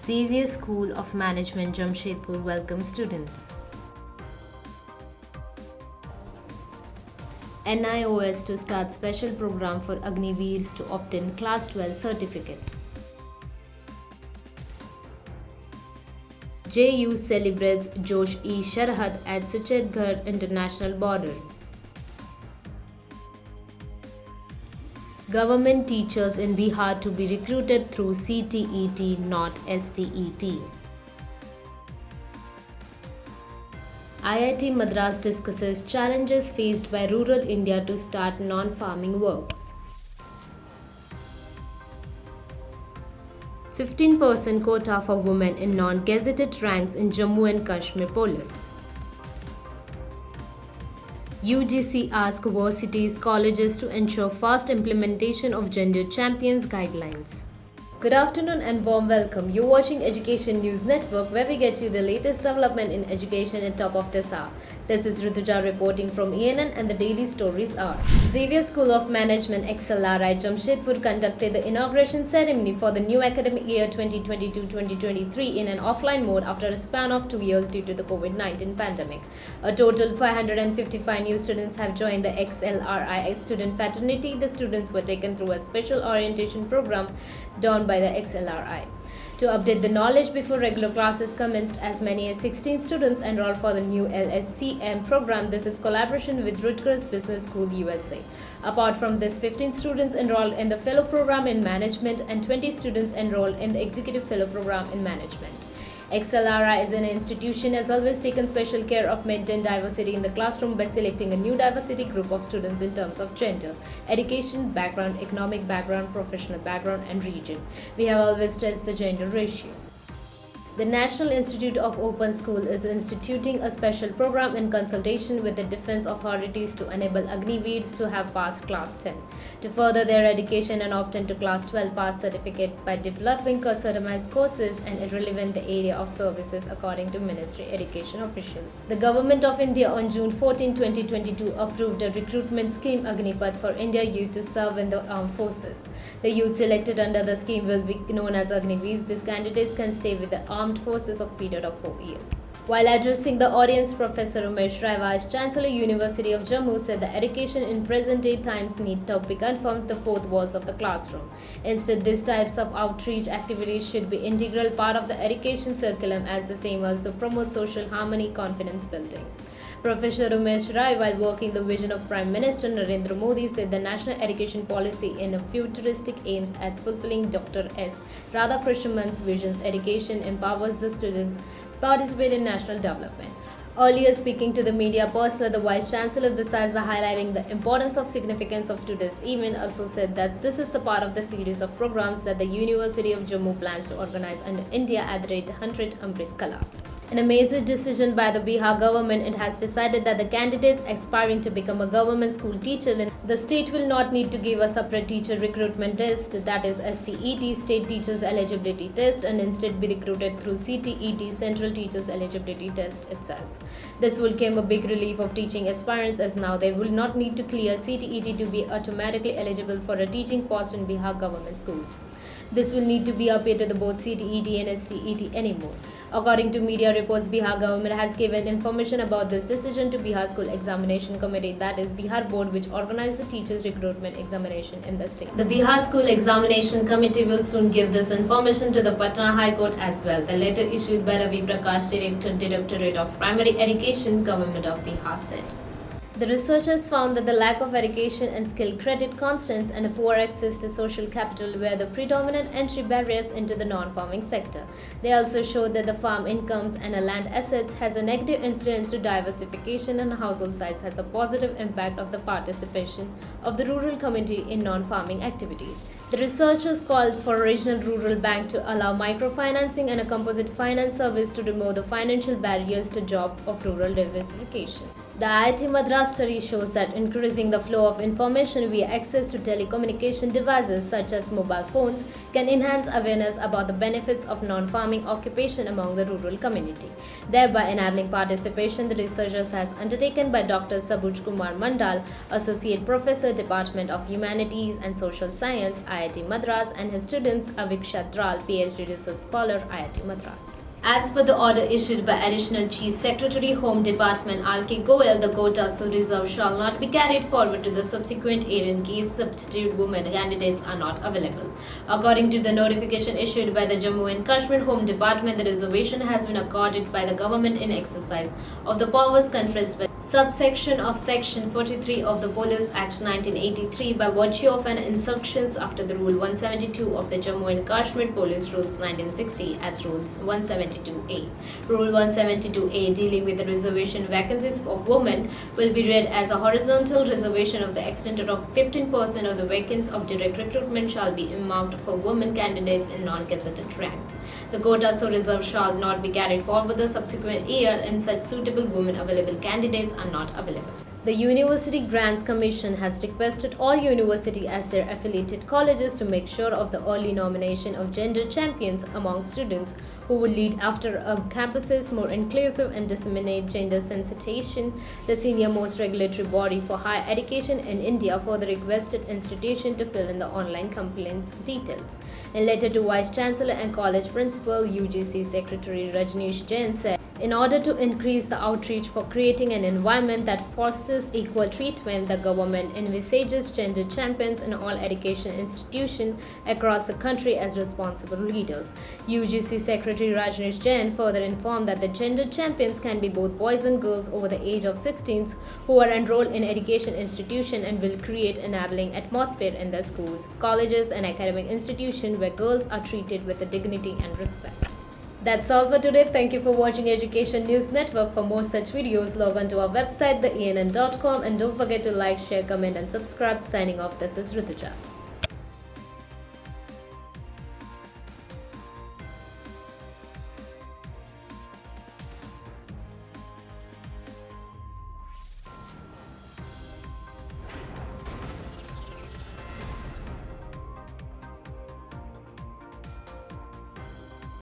Xavier School of Management, Jamshedpur welcomes students. NIOS to start special program for Agniveers to obtain Class 12 certificate. JU celebrates Josh-E-Sarhad at Suchetgarh International Border. Government teachers in Bihar to be recruited through CTET, not STET. IIT Madras discusses challenges faced by rural India to start non-farming works. 15% quota for women in non-gazetted ranks in Jammu and Kashmir Police. UGC asks universities, colleges to ensure fast implementation of Gender Champions Guidelines. Good afternoon and warm welcome. You're watching Education News Network, where we get you the latest development in education at top of this hour. This is Rituja reporting from ENN, and the daily stories are: Xavier School of Management XLRI Jamshedpur conducted the inauguration ceremony for the new academic year 2022-2023 in an offline mode after a span of 2 years due to the COVID-19 pandemic. A total 555 new students have joined the XLRI student fraternity. The students were taken through a special orientation program done by the XLRI. To update the knowledge before regular classes commenced, as many as 16 students enrolled for the new LSCM program. This is collaboration with Rutgers Business School, USA. Apart from this, 15 students enrolled in the Fellow Program in Management and 20 students enrolled in the Executive Fellow Program in Management. XLRI as an institution has always taken special care of maintaining diversity in the classroom by selecting a new diversity group of students in terms of gender, education, background, economic background, professional background, and region. We have always stressed the gender ratio. The National Institute of Open School is instituting a special program in consultation with the defense authorities to enable Agniveers to have passed Class 10 to further their education and obtain to Class 12 pass certificate by developing customized courses and relevant the area of services according to Ministry Education officials. The Government of India on June 14, 2022 approved a recruitment scheme Agnipath for India youth to serve in the armed forces. The youth selected under the scheme will be known as Agniveers. These candidates can stay with the armed forces of period of 4 years. While addressing the audience, Professor Umesh Rai, Vice-Chancellor, University of Jammu, said the education in present-day times need to be confined to the fourth walls of the classroom. Instead, these types of outreach activities should be integral part of the education curriculum, as the same also promotes social harmony, confidence building. Professor Umesh Rai, while working the vision of Prime Minister Narendra Modi, said the national education policy in a futuristic aims at fulfilling Dr. S. Radhakrishna's visions. Education empowers the students participate in national development. Earlier speaking to the media personnel, the Vice-Chancellor, besides the highlighting the importance of significance of today's event, also said that this is the part of the series of programs that the University of Jammu plans to organize under India at the 100th Amrit Kala. In a major decision by the Bihar government, it has decided that the candidates aspiring to become a government school teacher in the state will not need to give a separate teacher recruitment test, that is STET, State Teachers Eligibility Test, and instead be recruited through CTET, Central Teachers Eligibility Test itself. This will come a big relief of teaching aspirants, as now they will not need to clear CTET to be automatically eligible for a teaching post in Bihar government schools. This will need to be appeared to the both CTET and STET anymore. According to media reports, Bihar government has given information about this decision to Bihar School Examination Committee, that is Bihar Board, which organizes the teachers recruitment examination in the state. The Bihar School Examination Committee will soon give this information to the Patna High Court as well. The letter issued by Ravi Prakash, Director, Directorate of Primary Education, Government of Bihar, said. The researchers found that the lack of education and skill credit constants and a poor access to social capital were the predominant entry barriers into the non-farming sector. They also showed that the farm incomes and a land assets has a negative influence to diversification, and household size has a positive impact of the participation of the rural community in non-farming activities. The researchers called for a regional rural bank to allow microfinancing and a composite finance service to remove the financial barriers to job of rural diversification. The IIT Madras study shows that increasing the flow of information via access to telecommunication devices such as mobile phones can enhance awareness about the benefits of non-farming occupation among the rural community, thereby enabling participation. The researchers has undertaken by Dr. Sabuj Kumar Mandal, Associate Professor, Department of Humanities and Social Science, IIT Madras, and his students Avik Shatral, PhD Research Scholar, IIT Madras. As per the order issued by Additional Chief Secretary Home Department R.K. Goyal, the quota so reserved shall not be carried forward to the subsequent year in case substitute women candidates are not available. According to the notification issued by the Jammu and Kashmir Home Department, the reservation has been accorded by the government in exercise of the powers conferred by subsection of Section 43 of the Police Act 1983 by virtue of an instructions after the Rule 172 of the Jammu and Kashmir Police Rules 1960 as Rules 172A. Rule 172A dealing with the reservation vacancies of women will be read as a horizontal reservation of the extent of 15% of the vacancies of direct recruitment shall be earmarked for women candidates in non-gazetted ranks. The quota so reserved shall not be carried forward the subsequent year and such suitable women available candidates are not available. The University Grants Commission has requested all university as their affiliated colleges to make sure of the early nomination of gender champions among students who will lead after campuses more inclusive and disseminate gender sensitization. The senior most regulatory body for higher education in India further requested institution to fill in the online complaints details. In letter to Vice-Chancellor and College Principal, UGC Secretary Rajneesh Jain said, in order to increase the outreach for creating an environment that fosters equal treatment, the government envisages gender champions in all education institutions across the country as responsible leaders. UGC Secretary Rajneesh Jain further informed that the gender champions can be both boys and girls over the age of 16 who are enrolled in education institutions and will create enabling atmosphere in their schools, colleges and academic institutions where girls are treated with dignity and respect. That's all for today. Thank you for watching Education News Network. For more such videos, log on to our website, the ENN.com, and don't forget to like, share, comment, and subscribe. Signing off, this is Rituja.